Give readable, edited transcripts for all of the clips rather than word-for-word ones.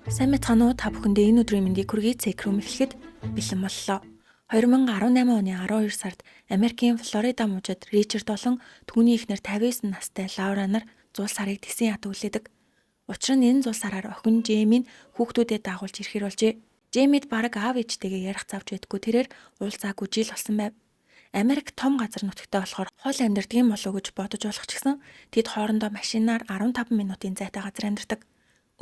Сайн мэцхан уу, та бүхэндээ энэ өдрийн мэндийг хүргэе. Цэкрүм эхлэхэд бэлэн боллоо. 2018 оны 12 сард Америкийн Флорида мужид Ричард болон түүний эхнэр 59 настай Лаура нар зул сарыг тэсэн ят үлээдэг. Учир нь энэ зул сараар охин Джеймийн хүүхдүүдэд дагуулж ирэхээр болжээ. Джеймид бараг аав ээжтэйгээ ярих завж байдгүй тэрээр уулзаагүй жил болсон байв. Америк том газар нутагтай болохоор хол амьдардаг юм болов уу гэж бодож болох ч гэсэн тэд хоорондоо машинаар 15 минутын зайтай газар амьдардаг.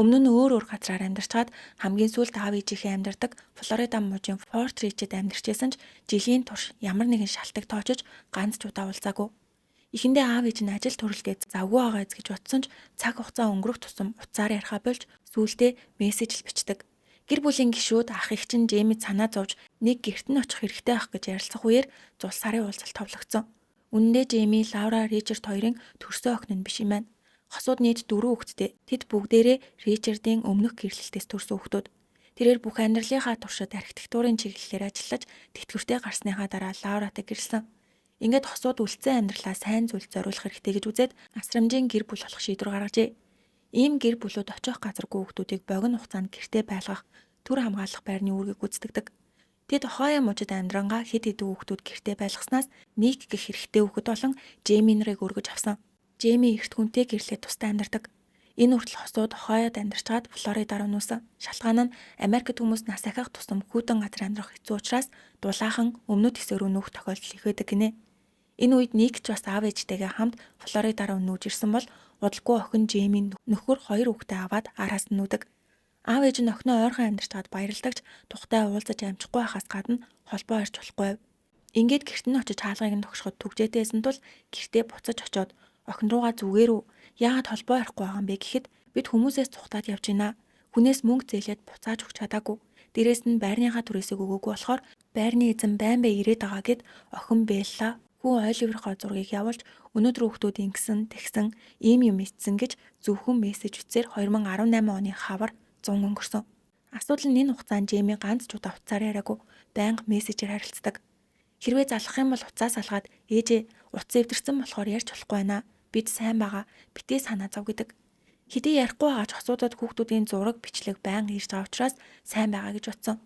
Өмнө нь өөр газраар амьдарчаад хамгийн сүүлд аав ээжийнхээ амьдардаг Флорида мужийн Форт Ричид амьдарчээсэн ч жилийн турш ямар нэгэн шалтак тоочж ганц ч удаа уулзаагүй. Эхэндээ аав ээж нь ажил төрөлдөө завгүй байгаа эз гэж утсан ч цаг хугацаа өнгөрөх тусам утсаар яриахаа болж сүүлдээ мессеж л бичдэг. Гэр бүлийн гишүүд ах эгч нь Джеймид санаа зовж нэг гэрт нь очих хэрэгтэй байх гэж ярилцах үеэр зул сарын уулзалт товлогдсон. Үнэндээ Джейми, Лаура, Ричард хоёрын төрсөн охин нь биш юм байна. Хосууд нийт 4 хүүхэдтэй. Тэд бүгдээрээ Ричардын өмнөх гэрлэлтээс төрсөн хүүхдүүд. Тэрээр бүх амьдралынхаа туршид архитектурын чиглэлээр ажиллаж тэтгэвртэй гарсныхаа дараа Лауратай гэрэлсэн. Ингээд хосууд үлдсэн амьдралаа сайн зүйлд зориулах хэрэгтэй гэж үзээд асрамжийн гэр бүл болох шийдвэр гаргажээ. Ийм гэр бүлүүд очих газаргүй хүүхдүүдийг богино хугацаанд гэртээ байлгах, төр хамгаалах байрны үүргийг гүйцэтгэдэг. Тэд Ohio мужид амьдрангаа хэд хэдэн хүүхдүүд гэртээ байлгаснаас нэг гэх хэрэгтэй хүүхэд болон Джейми нарыг өргөж авсан. Джейми эрт хүнтэй гэрлээ тустай амьдардаг. Энэ хүртэл хосууд Ohio'д амьдарчаад Флорида руу нүүсэн. Шалтгаан нь Америкт хүмүүс нас ахих тусам хүйтэн газар амьдрах хэцүү учраас дулаахан өмнөд хэсэг рүү нүүх тохиолдол их байдаг гинэ. Энэ үед нэг ч бас аав ээжтэйгээ хамт Флорида руу нүүж ирсэн бол удалгүй охин Джеймийн нөхөр 2 хүүхдээ аваад араас нь нүүдэг. Аав ээж нь охиноо ойрхон амьдарчаад баярладагч тухтай уулзаж амжихгүй байхаас гадна холбоо ирж болохгүй. Ингээд гэрт нь очиж хаалгыг нь тогшоход түгжээтэйсэн тул гэртээ буцаж очоод охин руугаа зүгээр үү? Яагаад холбоо ярихгүй байгаа юм бэ гэхэд бид хүмүүсээс цухтаад явж байна. Хүнээс мөнгө зээлээд буцааж өгч чадаагүй. Дээрээс нь байрныхаа түрээсийг өгөөгүй болохоор байрны эзэн байн бай ирээд байгаа гэд охин Белла хүү Оливерийнхоо зургийг явуулж өнөөдөр хүүхдүүд ингэсэн тэгсэн ийм юм ицсэн гэж зөвхөн мессеж бичсээр 2018 оны хавар 100 өнгөрсөн. Асуудал нь энэ хугацаанд Джейми ганц ч удаа утсаар яриагүй байнга мессежээр харилцдаг. Хэрвээ залах юм бол уцаа салгаад ээжээ утас эвдэрсэн болохоор ярьж болохгүй байна. Бид сайн байгаа. Битээ санаа зов гэдэг. Хэдий ярихгүй байгаач хосуудад хүүхдүүдийн зураг бичлэг байнга ирж байгаа учраас сайн байгаа гэж утсан.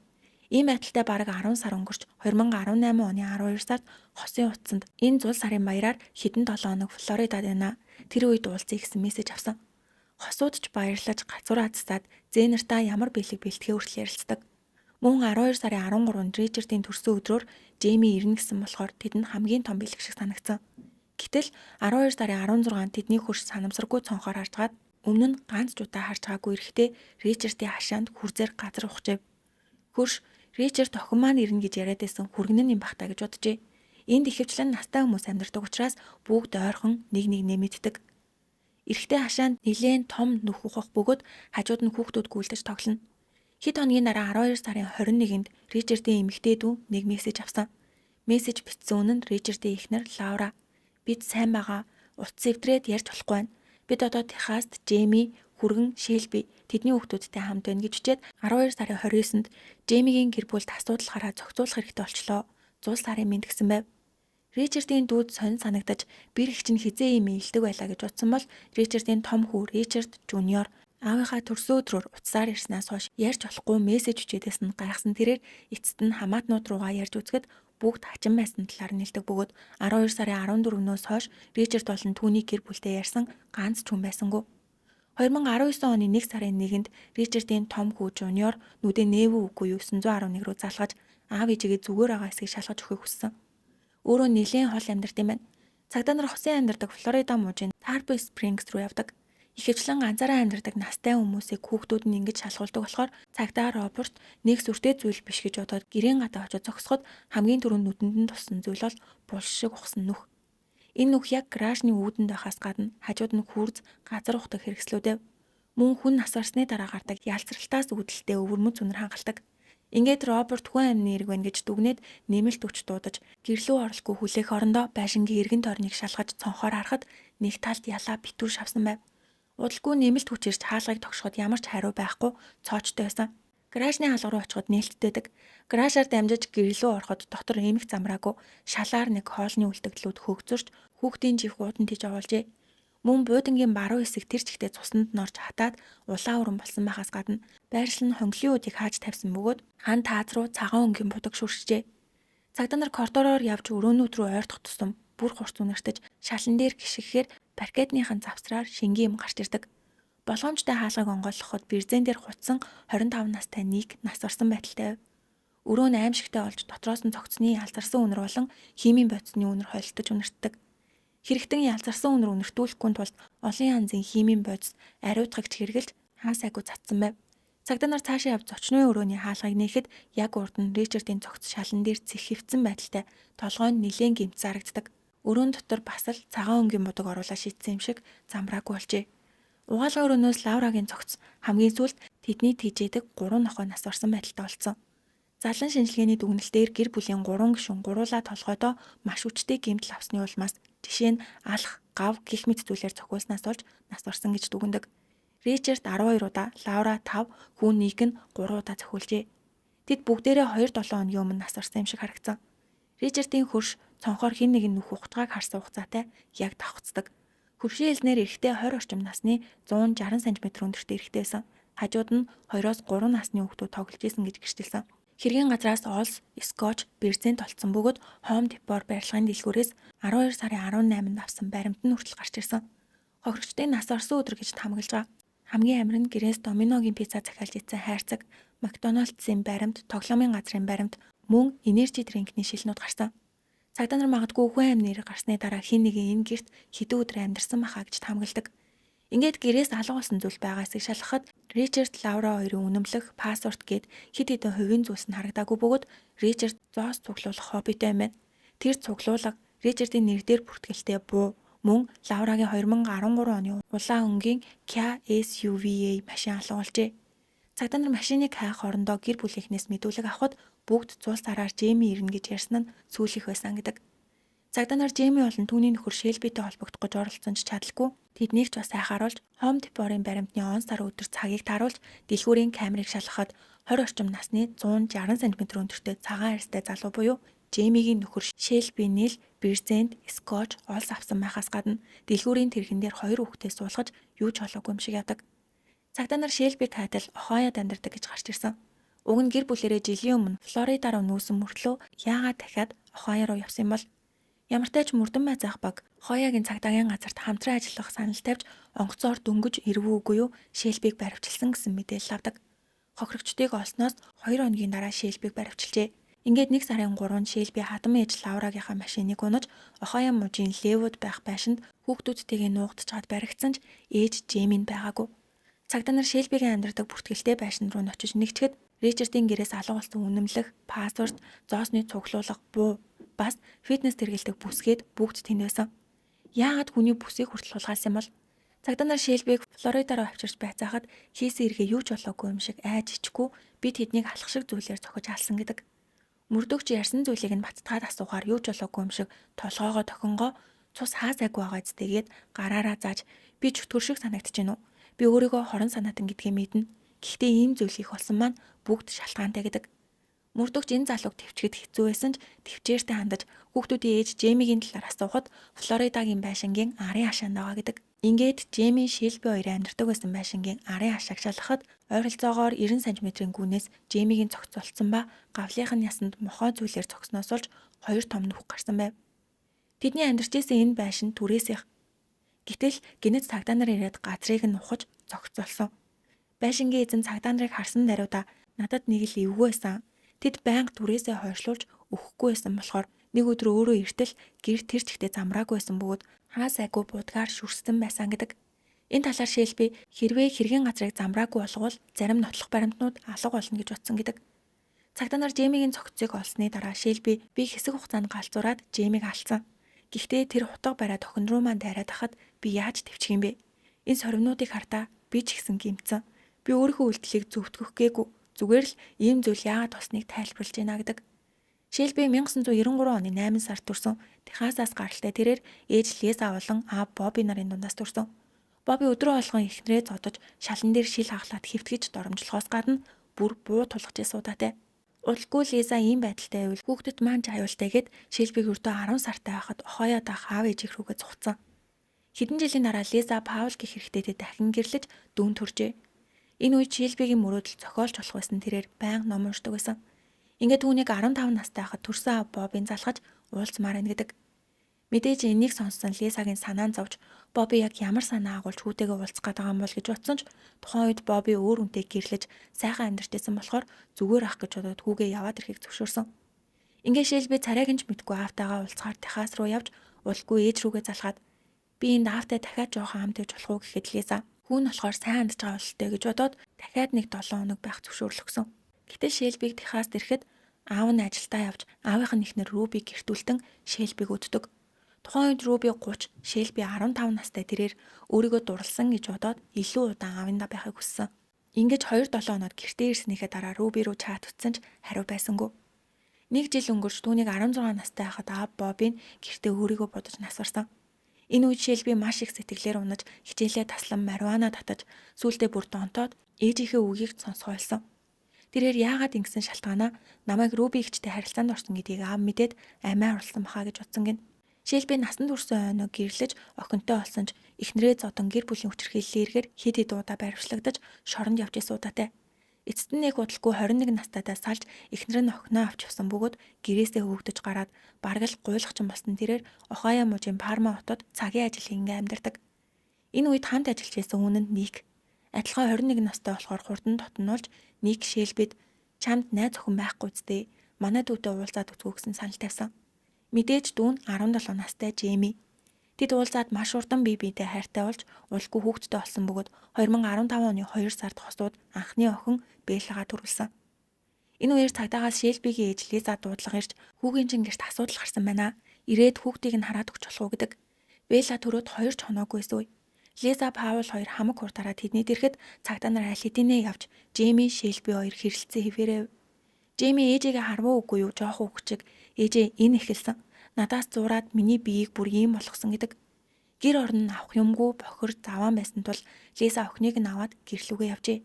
Ийм байдалтай бараг 10 сар өнгөрч 2018 оны 12 сард хосын утсанд энэ зул сарын баяраар хэдэн 7 хоног Флоридад байна. Тэр үед уулзъя гэсэн мессеж авсан. Хосууд ч баярлаж газар азтаад зээнартаа ямар бэлэг бэлтгэхээ хүртэл ярилцдаг. Мөн 12 сарын 13-нд Ричардын төрсөн өдрөөр Джейми ирнэ гэсэн болохоор тэдэнд хамгийн том бэлэг шиг санагдсан. Гэтэл 12 сарын 16-нд тэдний хөрш санамсаргүй цонхоор харжгаад өмнө нь ганц ч удаа харж байгаагүй эрэхтэй Ричардын хашаанд хүрзээр газар ухжив. Хөрш Ричард охин маань ирнэ гэж яриад байсан хүргэнэн юм бах та гэж боджээ. Энд ихэвчлэн настай хүмүүс амьдардаг учраас бүгд ойрхон нэг нэмэгддэг. Эрэгтэй хашаанд нэлээд том нүх ухах бөгөөд хажууд нь хүүхдүүд гүйлдэж тоглоно. Хэд хоногийн дараа 12 сарын 21-нд Ричардын эмэгтэй дүү нэг мессеж авсан. Мессеж бичсэн үнэн нь Ричардын эхнэр Лаура. Бид сайн байгаа. Утас эвдрээд ярьж болохгүй байна. Бид одоо Техаст Джейми, хүргэн Шэлби тэдний хүүхдүүдтэй хамт байна гэж үчээд 12 сарын 29-нд Джеймигийн гэр бүлд асуудал гараад зохицуулах хэрэгтэй болчлоо. Зул сарын мэд гэсэн байв. Ричардын дүүд сонь санагдаж бэр их чинь хизээ юм илдэг байлаа гэж утсан бол Ричардын том хүү Ричард Жуниор аавынхаа төрсөн өдрөөр утсаар ирснээс хойш ярьж болохгүй мессеж үчээдээс нь гайхсан тэрээр эцэст нь хамаатнууд руугаа ярьж үзэхэд бүгд хачин байсан талаар нэлдэг бөгөөд 12 сарын 14-нөөс хойш Ричард болон түүний гэр бүлтэй ярьсан ганц ч хүн байсангүй. 2019 оны 1 сарын 1-нд Ричардын том хүү Жуниор нүдэ нээвүү үгүй 911 руу залгаж аав ээжигээ зүгээр байгаа эсгийг шалгаж өгөхийг хүссэн. Өөрөө нэлээд хол амьдард юм байна. Цагдаа нар хосын амьдардаг Флорида мужийн Tarpon Springs руу явдаг. Ихэвчлэн ганцаараа амьдардаг настай хүмүүсийг хүүхдүүд нь ингэж шалгуулдаг болохоор цагдаа Роберт нэг сүртэй зүйл биш гэж бодоод гэрийн гадаа очиж зогсоход хамгийн түрүүнд нүдэнд нь туссан зүйл бол булш шиг ухсан нүх. Энэ нүх яг гаражны үүдэнд байхаас гадна хажууд нь хүрз газар ухдаг хэрэгслүүдэв. Мөн хүн нас барсны дараа гардаг ялцралтаас үүдэлтэй өвөрмөц үнэр хангалдаг. Ингээд Роберт хүн амны эрг байна гэж дүгнээд нэмэлт өч дуудаж гэрлүү орлохгүй хүлээх орондоо байшингийн эргэн тойрныг шалгаж цонхоор харахад нэг талд ялаа битүүр шавсан байв. Удалгүй нэмэлт хүч ирж хаалгыг тогшоход ямар ч хариу байхгүй цоочтой байсан. Гаражны хаалга руу очиход нээлттэйдэг. Гаражаар дамжиж гэрлүү ороход дотор эмх замраагүй шалаар нэг хоолны үлдэгдлүүд хөгзөрч хүүхдийн жив гуудан тийж овоолжээ. Мөн буудангийн баруун хэсэг тэр чигтээ цуснд норж хатаад улаан өрөн болсон байхаас гадна байршил нь хонглын үдийг хааж тавьсан бөгөөд хан тааз руу цагаан өнгийн будаг шүршжээ. Цагдаа нар коридороор явж өрөөнүүд рүү ойртох тусам бүр хурц үнэртэж шалан дээр гიშгэхээр паркетныхын завсраар шингийн юм гарч ирдэг. Болгоомжтой хаалгыг онгойлгоход бирзэн дээр хутсан 25 настай нэг нас орсон байдалтай байв. Өрөө нь аимшигтай болж дотроос нь цогцны ялзарсан үнэр болон химийн бодисны үнэр хойлтож үнэртдэг. Хэрэгтэн ялзарсан үнэр үнэртүүлэхгүй тулд олон янзын химийн бодис ариутгагч хэрглэж хаа сайгүй цацсан байв. Цагдаа нар цаашаа явж зочны өрөөний хаалгыг нээхэд яг урд нь Ричардын цогц шалан дээр зэхивцэн байдалтай толгойн нилээн гэмт зарагддаг. Өрөөнд дотор бас л цагаан өнгийн будаг оруулаа шийдсэн юм шиг замбраагүй болжээ. Угаалгаа өрөөнөөс Лаурагийн цогц хамгийн сүүлд тэдний тийжээдэг 3 нохой нас орсон байдалтай болсон. Залан шинжилгээний дүгнэлтээр гэр бүлийн 3 гишүүн гуруула толгойдоо маш хүчтэй гэмтэл авсны улмаас жишээ нь алх, гав гих мэт зүйлээр цохиулснаас болж нас орсон гэж дүгнэдэг. Ричард 12 удаа, Лаура 5, хүн нэг нь 3 удаа цохиулжээ. Тэд бүгдээрээ 2-7 өдрийн өмнө нас орсон юм шиг харагдсан. Ричардын хөрш цонхоор хин нэгэн нүх ухтгааг харсан хугацаатай яг давхцдаг. Хөршийн элзнэр эрэхтэй 20 орчим насны 160 см өндөртэй эрэхтэй байсан. Хажууд нь 2-3 насны хүүхдүүд тоглож исэн гэж гэрчилсэн. Хэргийн газраас Олс, Скотч, Берзент олцсон бөгөөд Home Depot барилгын дэлгүүрээс 12 сарын 18-нд авсан баримт нь хүртэл гарч ирсэн. Хохирогчдын нас орсон өдөр гэж хамгаалж байгаа. Хамгийн амир нь гэрээс Доминогийн пицца захиалж идсэн хайрцаг, Макдоналдсын баримт, тоглоомын газрын баримт, мөн энержи дринкний шилнүүд гарсан. Цагдаа нар магадгүй хүн амь нэр гарсны дараа хин нэгэн энэ гэрт хэдэн өдөр амьдарсан бахаа гэж хамгаалдаг. Ингээд гэрээс алга болсон зүйл байгаа эсэг шалгахад Ричард Лаура хоёрын үнэмлэх пассворт гээд хэд хэдэн хувийн зүйлс нь харагдаагүй бөгөөд Ричард зоос цуглуулах хоббитэй юм байна. Тэр цуглуулга Ричардын нэрээр бүртгэлтэй буу мөн Лаурагийн 2013 оны улаан өнгийн Kia SUV машин алга болжээ. Цагдаа нар машиныг хайх орондоо гэр бүлийнхнээс мэдүүлэг авахд бүгд цус тараар Жэми ирнэ гэж ярьсан нь сүүлийнх байсан гэдэг. Цагдаа нар Жэми болон түүний нөхөр Шэлбитэй холбогдох гэж оролцсон ч чадалгүй. Тэднийг ч бас хайхааруулж Home Depot-ын баримтны он сар өдөр цагийг тааруулж дэлгүүрийн камерыг шалгахад 20 орчим насны 160 см өндөртэй цагаан арьстай залуу буюу Жэмигийн нөхөр Шэлби Нил Берзент Скотч олс авсан байхаас гадна дэлгүүрийн тэрхэн дээр 2 хүүхдээ суулгаж юу ч холоогүй юм шиг ядаг. Цагдаа нар Шэлбиг хайтал Ohio'д амьдардаг гэж гарч ирсэн. Уг нь гэр бүлэрээ жилийн өмнө Флоридаа руу нүүсэн мөртлөө яагаад дахиад Ohio руу явсан юм бол? Ямартай ч мөрдөн байцаах баг Ohio'гийн цагдаагийн газарт хамтран ажиллах санал тавьж онгоцоор дөнгөж ирвүү үгүй юу Шэлбиг баривчилсан гэсэн мэдээлэл авдаг. Хохирогчдыг олсноос 2 хоногийн дараа Шэлбиг баривчилжээ. Ингээд 1 сарын 3-нд Шэлби хадам ээж Лаурагийнхаа машиныг унаж Ohio мужийн Левуд байх байшинд хүүхдүүдтэйгээ нуугдчихад баригдсан ч ээж Жэмин байгаагүй. Цагдаа нар Шэлбигийн амьдардаг бүртгэлтэй байшин руу нь очиж нэгчгэд Ричардын гэрээс алга болсон үнэмлэх, пассворт, зоосны цуглуулга, буу бас фитнес тэргэлдэг бүсгээд бүгд тэнд байсан. Яагаад хүний бүсийг хүртэл хулгайлсан юм бол? Цагдаа нар Шэлбиг Флорида руу авчирч байцаахад хийсэн эргээ юу ч болоогүй юм шиг айж ичгүй бид тэднийг алах шиг зүйлээр цохиж алсан гэдэг. Мөрдөгч ярьсан зүйлийг нь баттгаад асуухаар юу ч болоогүй юм шиг толгоогоо тохингоо цус хаасайг байгаа зүтэйгээд гараараа зааж би чөтгөр шиг санагдаж байна уу? Би өөрийгөө хорон санаатан гэдгийг мэднэ. Гэхдээ ийм зүйл их болсон маань бүгд шалтгаантай гэдэг. Мөрдөгч энэ залууг төвчгэд хэцүү байсан ч төвчээртэй хандаж хүүхдүүдийн ээж Жэмигийн талаар асуухад Флоридагийн байшингийн арын хашаанд байгаа гэдэг. Ингээд Жэми Шэлби хоёрын амьдардаг байсан байшингийн арын хашааг шалгахад ойролцоогоор 90 см-ийн гүнээс Жэмигийн цогц олцсон ба гавлынх нь ясанд мохоо зүйлээр цогсноос болж 2 том нүх гарсан байв. Тэдний амьдарч исэн энэ байшин түрээсийнх. Гэтэл гинэт цагдаа нар ирээд газрыг нь ухаж цогцолсон. Байшингийн эзэн цагдаа нарыг харсан даруйда надад нэг л эвгүй байсан. Тэд байнга түрээсээ хойшлуулж өгөхгүй байсан болохоор нэг өдөр өөрөө эртэл гэр тэр чигтээ замраагүй байсан бөгөөд хаа сайгүй будгаар шүрссэн байсан гэдэг. Энэ талаар Шэлби хэрвээ хэргийн газрыг замраагүй болгоод зарим нотлох баримтнууд алга болно гэж утсан гэдэг. Цагдаа нар Жэмигийн цогцыг олсны дараа Шэлби би хэсэг хугацаанд галзуураад Жэмиг алдсан. Гэхдээ тэр хутга бариад охин руу маань дайраад хахад би яаж төвчих юм бэ? Энэ сорвнуудыг хартаа би ч ихсэн гимцэн. Би өөрийнхөө үйлдэлийг зөвтгөх гээгүй. Зүгээр л ийм зүйл яагаад болсныг тайлбарлаж байна гэдэг. Шэлби 1993 оны 8 сард төрсөн Техасаас гаралтай тэрээр ээж Лиза болон аав Бобби нарын дундаас төрсөн. Бобби өдрөө болгон эхнэрээ зодож шалан дээр шил хаглаад хэвтгэж доромжлохоос гадна бүр буу тулгаж суудатай. Удалгүй Лиза ийм байдалтай байвал хүүхдэд маань ч аюултай гэд Шэлбиг өртөө 10 сартай байхад Ohio'д аав ээжих рүүгээ зугтсан. Хэдэн жилийн дараа Лиза Паул гэх хэрэгтэйдээ дахин гэрлэж дүүн төржээ. Энэ үед Шилбигийн мөрөөдөл зохиолч болох байсан тэрээр байнга ном уншдаг байсан. Ингээд түүнийг 15 настай хахад төрсөн Боббийг залгаж уулзмаар байна гэдэг. Мэдээж энийг сонссон Лизагийн санаа нь зовж Бобби яг ямар санаа агуулж хүүтэйгээ уулзах гээд байгаа юм бол гэж бодсон ч тухайн үед Бобби өөр хүнтэй гэрлэж сайхан амьдарч байсан болохоор зүгээр ах гэж бодоод хүүгээ яваад ирэхийг зөвшөөрсөн. Ингээд Шилби царайг нь ч мэдгүй аавтайгаа уулзахаар Техас руу явж уулгүй ээж рүүгээ залгаад би энд аавтай дахиад жоохон хамт явж болох уу гэхэд Лиза хүүн болохоор сайн хандж байгаа бололтой гэж бодоод дахиад нэг 7 хоног байх зөвшөөрөл өгсөн. Гэтэл Шилбиг Техаст ирэхэд аав нь ажилдаа явж аавынх нь эхнэр Рубиг гэртүүлтэн Шилбиг өддөг. Тухайн үед Руби 30, Шилби 15 настай тэрээр өөрийгөө дурлсан гэж бодоод илүү удаан аавындаа байхыг хүссэн. Ингэж 2-7 хоноод гэртээ ирснийхээ дараа Руби руу чат утсан ч хариу байсангүй. Нэг жил өнгөрч түүнийг 16 настай байхад аав Бобби нь гэртээ өөрийгөө бодож нас барсан. Энэ үед Шилби маш их сэтгэлээр унаж хичээлээ таслан марихуана татаж сүүлдээ бүр донтоод ээжийнхээ үгийг сонсгоо болсон. Тэрээр яагаад ингэсэн шалтгаанаа намайг Руби ихтэй харилцаанд орсон гэдгийг аав мэдээд амиа орлсон бахаа гэж утсан гин. Шилби насанд хүрсэн ойноо гэрлэж охинтой болсон ч эхнэрээ зодон гэр бүлийн хүчирхийллээргээр хэд хэд удаа баривчлагдаж шоронд явж исэн удаатай. Эцэст нь нэг удалгүй 21 настайдаа салж эхнэр нь охиноо авч явсан бөгөөд гэрээсээ хөөгдөж гараад бараг л гуйлахчин болсон тэрээр Ohio мужийн Парма хотод цагийн ажил хийгээ амьдардаг. Энэ үед хамт ажиллаж байсан хүн нь Ник. Адилхан 21 настай болохоор хурдан дотнуулж Ник Шилбид чамд найз охин байхгүй зү манай дүүтэй уулзаад үзгүү гэсэн санал тавьсан. Мэдээж дүүн 17 настай Жэми. Тэд уулзаад маш урдан бие биедээ хайртай болж улгүй хүүхэдтэй болсон бөгөөд 2015 оны 2 сард хосууд анхны охин Беллагаа төрүүлсэн. Энэ үеэр цагдаагаас Шилбигийн ээж Лиза дуудлага ирж хүүгийн чин гэрт асуудал гарсан байна. Ирээд хүүхдийг нь хараад өгч болох уу гэдэг. Белла төрөөд 2 ч хоноогүй байсан үе. Лиза Паул хоёр хамаг хурдаараа тэднийд ирэхэд цагдаа нар аль хэдийнэ явж Жэми Шилби хоёр хэрэлцсэн хэвээрээ. Жэми ээжигээ харваа үгүй юу жоох хөвгчиг ээжээ энэ эхэлсэн. Надаас зураад миний биеийг бүр ийм болгосон гэдэг. Гэр орон нь авах юмгүй бохир заваан байсан тул Лиза охиныг нь аваад гэрлүүгээ явжээ.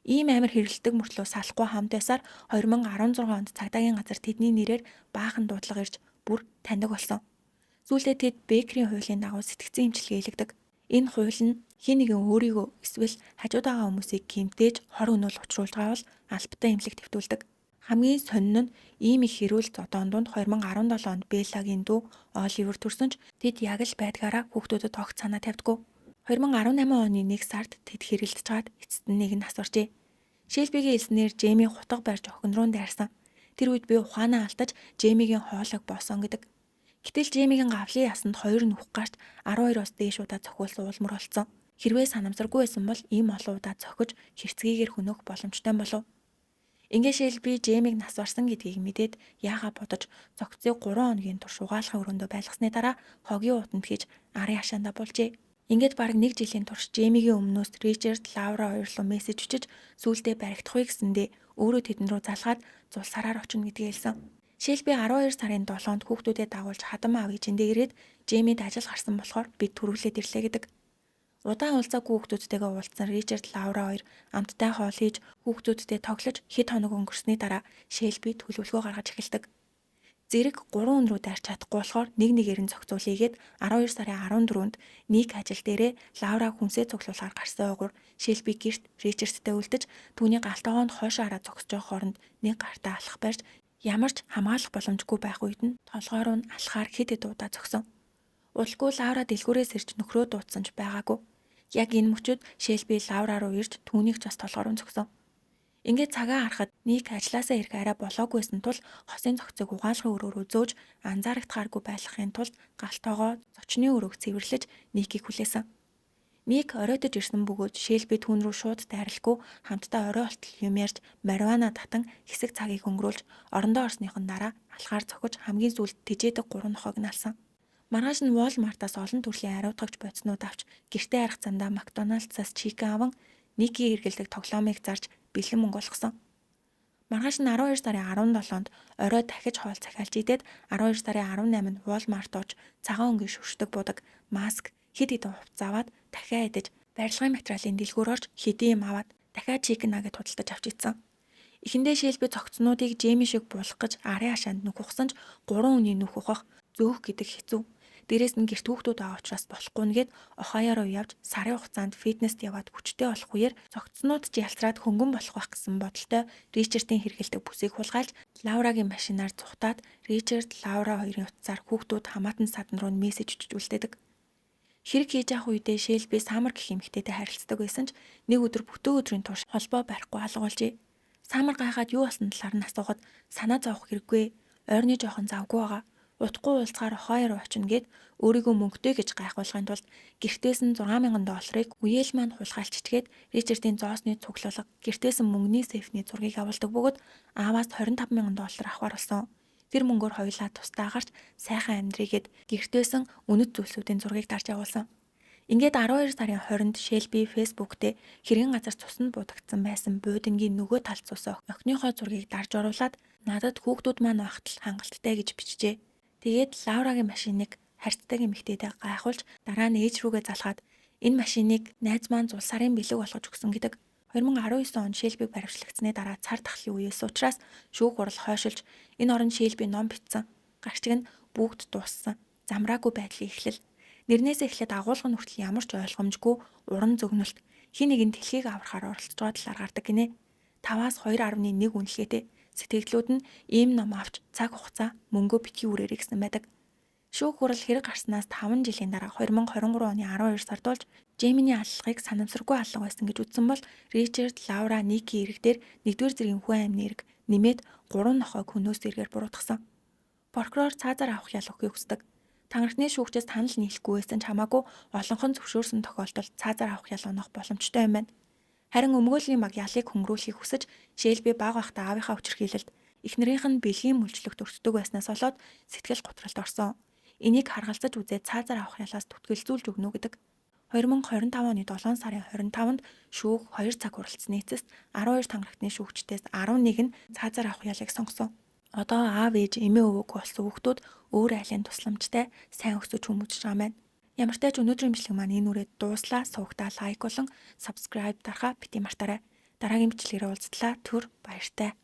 Ийм амир хэрэлдэг мөртлөө салахгүй хамт байсаар 2016 онд цагдаагийн газар тэдний нэрээр баахан дуудлага ирж бүр таньдаг болсон. Сүүлдээ тэд Бекерийн хуулийн дагуу сэтгцэн эмчилгээ хийлэгдэг. Энэ хууль нь хин нэгэн өөрийгөө эсвэл хажууд байгаа хүмүүсийг гэмтээж хор өнөөл учруулж байвал албатай эмнэлэг твтүүлдэг. Хамгийн сонин нь ийм их хэрүүл зодоон дунд 2017 онд Беллагийн дүү Оливер төрсөн ч тэд яг л байдгаараа хүүхдүүдэд огт санаа тавьдаггүй. 2018 оны 1 сард тэд хэрэлдэж чад эцэст нь нэг нь нас баржээ. Шилбигийн хэлснээр Жэми хутга барьж охин руу дайрсан. Тэр үед би ухаанаа алдаж Жэмигийн хоолойг боосон гэдэг. Гэтэл Жэмигийн гавлын ясанд 2 нүх гарч 12-оос дээш удаа цохиулсан улмар болсон. Хэрвээ санамсаргүй байсан бол ийм олон удаа цохиж хэрцгийгээр хөнөөх боломжтой болов. Ингээд Шилби Жэмиг нас барсан гэдгийг мэдээд яагаа бодож цогцыг 3 хоногийн турш угаалгын өрөөндөө байлгасны дараа хогийн утанд хийж арын хашаандаа булжээ. Ингээд бараг 1 жилийн турш Жэмигийн өмнөөс Ричард, Лаура хоёр руу мессеж өчөж сүүлдээ баригдахыг гэсэндээ өөрөө тэдэн рүү залгаад зулсараар очино гэдгийг хэлсэн. Шилби 12 сарын 7-нд хүүхдүүдэд дагуулж хадам аав ээжиндээ ирээд Жэмид ажил гарсан болохоор бид түрүүлээд ирлээ гэдэг. Удаан уулзаагүй хүүхдүүдтэйгээ уулзсан Ричард, Лаура хоёр амттай хоол хийж хүүхдүүдтэй тоглож хэд хоног өнгөрсний дараа Шилби төлөвлөгөө гаргаж эхэлдэг. Зэрэг 3 өдөр рүү дайрч чадахгүй болохоор нэг нэгээр нь зохицуулъягээд 12 сарын 14-нд Ник ажил дээрээ Лаура хүнсээ цуглуулахаар гарсан ойгуур Шилби гэрт Ричардтай үлдэж түүний галтайгоонд хойшоо хараад зогсож байгаа хооронд нэг гартаа алхах барьж ямар ч хамгаалах боломжгүй байх үед нь толгой руу нь алхахаар хэд хэд удаа зогсон. Удалгүй Лаура дэлгүүрээс ирж нөхрөө дуудсан ч байгаагүй. Яг энэ мөчөд Шилби Лаура руу ирж түүнийг ч бас толгой руу зогсон. Ингээд цагаа харахад Ник ажилласаа ирэх арай болоогүйсэн тул хосын цогцыг угаалгын өрөөрөө зөөж анзаарагдахааргүй байлгахын тулд галтойгоо зочны өрөөг цэвэрлэж Никийг хүлээсэн. Ник оройтож ирсэн бөгөөд Шилби түүн рүү шууд дайралгүй хамтдаа орой болтол юм ярьж марихуана татан хэсэг цагийг өнгөрүүлж орондоо орсныхон дараа алхаар цохиж хамгийн сүүлд тэжээдэг 3 нохойг нь алсан. Маргааш нь Walmart-аас олон төрлийн ариутгагч бодиснууд авч гэртээ арих замдаа Макдоналдсаас чикен аван Никийн эргэлдэг тоглоомыг зарж бэлэн мөнгө олгосон. Маргааш нь 12 сарын 17-нд орой дахиж хоол захиалж идээд 12 сарын 18-нд Walmart орж цагаан өнгийн шүршдэг будаг, маск, хэд хэдэн хувцас аваад дахиад идэж барилгын материалын дэлгүүр орж хэдийн юм аваад дахиад чикен нагет худалдаж авч идсэн. Эхэндээ Шилби цогцнуудыг Жэми шиг буулгах гэж арын хашаанд нүх ухсан ч 3 өний нүх ухах зөөх гэдэг хэцүү. Дээрээс нь гэрт хүүхдүүд байгаа учраас болохгүй нэгэд Ohio руу явж сарын хугацаанд фитнест яваад хүчтэй болох үеэр цогцснууд ч ялцраад хөнгөн болох байх гэсэн бодолтой Ричардын хэрэгэлдэг бүсийг хулгайлж Лаурагийн машинаар зүхтаад Ричард Лаура хоёрын утсаар хүүхдүүд хамаатан садан руу мессеж өчж үлдээдэг. Хэрэг хийж явах үедээ Шэлби Самар гэх эмэгтэйтэй харилцдаг байсан ч нэг өдөр бүтэн өдрийн турш холбоо барихгүй алга болжээ. Самар гайхаад юу болсон талаар нь асуухад санаа зовох хэрэггүй. Ойрны жоохон завгүй байгаа. Утгагүй уулзгаар Ohio руу очино гэд өөрийгөө мөнгөтэй гэж гайхуулахын тулд гэртээс нь $6,000 үеэл маань хулгайлчичгээд Ричардын зоосны цуглуулга гэртээс нь мөнгөний сейфний зургийг авалдаг бөгөөд ааваас $25,000 авахар болсон. Тэр мөнгөөр хоёулаа тусдаа гарч сайхан амьдрийгээд гэртээсэн үнэт зүйлсүүдийн зургийг дарж явуулсан. Ингээд 12 сарын 20-нд Шэлби фэйсбүүк дээр хэргийн газар цуснд буудагдсан байсан буудангийн нөгөө талд цусаа охиныхоо зургийг дарж оруулаад надад хүүхдүүд маань байхад л хангалттай гэж бичжээ. Тэгээд Лаурагийн машиныг харьцдаг эмэгтэйдээ гайхуулж дараа нь ээж рүүгээ залгаад энэ машиныг найз маань зул сарын бэлэг болгож өгсөн гэдэг. 2019 онд Шэлбиг баривчлагдсны дараа цар тахлын үеэс учраас шүүх хурал хойшилж энэ оронд Шэлби ном бичсэн. Гарчиг нь бүгд дууссан. Замраагүй байдлын эхлэл. Нэрнээс эхлээд агуулга нь хүртэл ямар ч ойлгомжгүй уран зөгнөлт хин нэгэн дэлхийг аврахаар оролцож байгаа талаар гардаг гинэ. 5-аас 2.1 үнэлгээтэй сэтгэгдлүүд нь ийм ном авч цаг хугацаа мөнгөө битгий үрээрэй гэсэн байдаг. Шүүх хурал хэрэг гарснаас 5 жилийн дараа 2023 оны 12 сард болж Жейминий аллагыг санамсаргүй алга байсан гэж үзсэн бол Ричард, Лаура, Ники иргэдээр 1-р зэргийн хүн амны эрг нэмээд 3 нохойг хөнөөс эргээр буруутгасан. Прокурор цаазаар авах ял өгөхийг хүсдэг. Танхны шүүгчээс танал нийлэхгүй байсан ч хамаагүй олонхон зөвшөөрсөн тохиолдолд цаазаар авах ял онох боломжтой юм байна. Харин өмгөөллийн баг ялыг хөнгөрүүлэхийг хүсэж Шэлби баг байхдаа аавынхаа хүчирхийлэлд эхнэрийнх нь бэлгийн мүлжлөгт өртдөг байснаас болоод сэтгэл готролд орсон. Энийг харгалзаж үзээд цаазаар авах ялаас түтгэлзүүлж өгнө гэдэг. 2025 оны 7 сарын 25-нд шүүх 2 цаг уралцсны эцэст 12 танхрагтны шүүгчдээс 11 нь цаазаар авах ялыг сонгосон. Одоо аав ээж эмээ өвөг болсон хүүхдүүд өөр айлын тусламжтай сайн өсөж хүмүүжж байгаа маань. Ямар ч тач өнөөдрийн бичлэг маань энэ үрээд дууслаа, суугтаа лайк болон subscribe дарахаа бити мартаарай. Дараагийн бичлэгээрээ уулзтлаа. Түр баяртай.